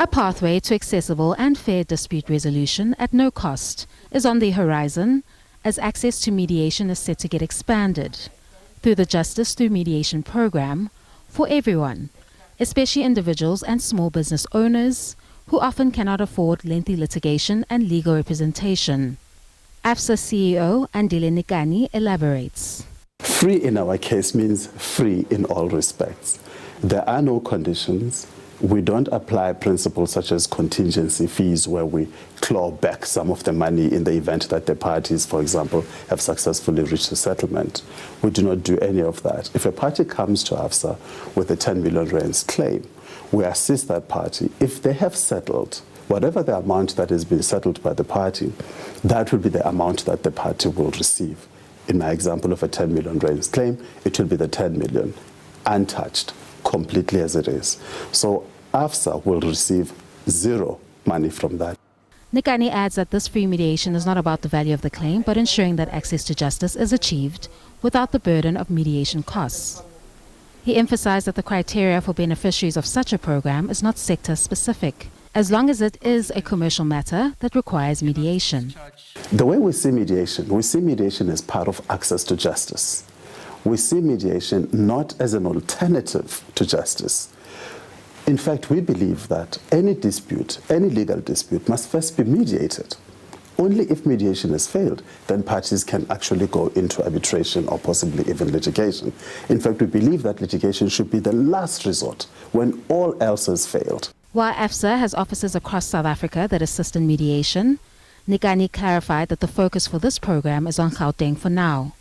A pathway to accessible and fair dispute resolution at no cost is on the horizon, as access to mediation is set to get expanded through the Justice Through Mediation program for everyone, especially individuals and small business owners who often cannot afford lengthy litigation and legal representation. AFSA CEO Andile Nikani elaborates. Free in our case means free in all respects. There are no conditions. We don't apply principles such as contingency fees, where we claw back some of the money in the event that the parties, for example, have successfully reached a settlement. We do not do any of that. If a party comes to AFSA with a 10 million rands claim, we assist that party. If they have settled, whatever the amount that has been settled by the party, that will be the amount that the party will receive. In my example of a 10 million rands claim, it will be the 10 million, untouched, completely as it is. So AFSA will receive zero money from that. Nikani adds that this free mediation is not about the value of the claim, but ensuring that access to justice is achieved without the burden of mediation costs. He emphasized that the criteria for beneficiaries of such a program is not sector-specific, as long as it is a commercial matter that requires mediation. The way we see mediation as part of access to justice. We see mediation not as an alternative to justice. In fact, we believe that any dispute, any legal dispute, must first be mediated. Only if mediation has failed, then parties can actually go into arbitration or possibly even litigation. In fact, we believe that litigation should be the last resort when all else has failed. While AFSA has offices across South Africa that assist in mediation, Nikani clarified that the focus for this program is on Gauteng for now,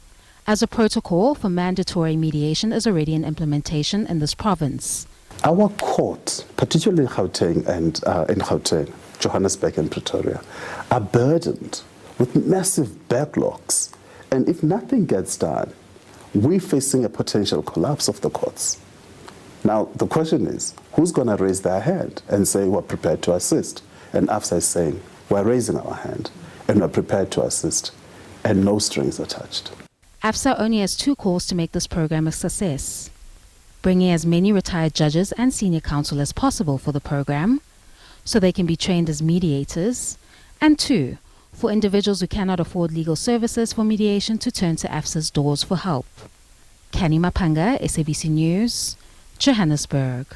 as a protocol for mandatory mediation is already in implementation in this province. Our courts, particularly Gauteng and in Gauteng, Johannesburg and Pretoria, are burdened with massive backlogs. And if nothing gets done, we're facing a potential collapse of the courts. Now, the question is, who's going to raise their hand and say we're prepared to assist? And AFSA is saying we're raising our hand and we're prepared to assist, and no strings attached. AFSA only has 2 calls to make this program a success: bringing as many retired judges and senior counsel as possible for the program, so they can be trained as mediators, and 2, for individuals who cannot afford legal services for mediation to turn to AFSA's doors for help. Kani Mapanga, SABC News, Johannesburg.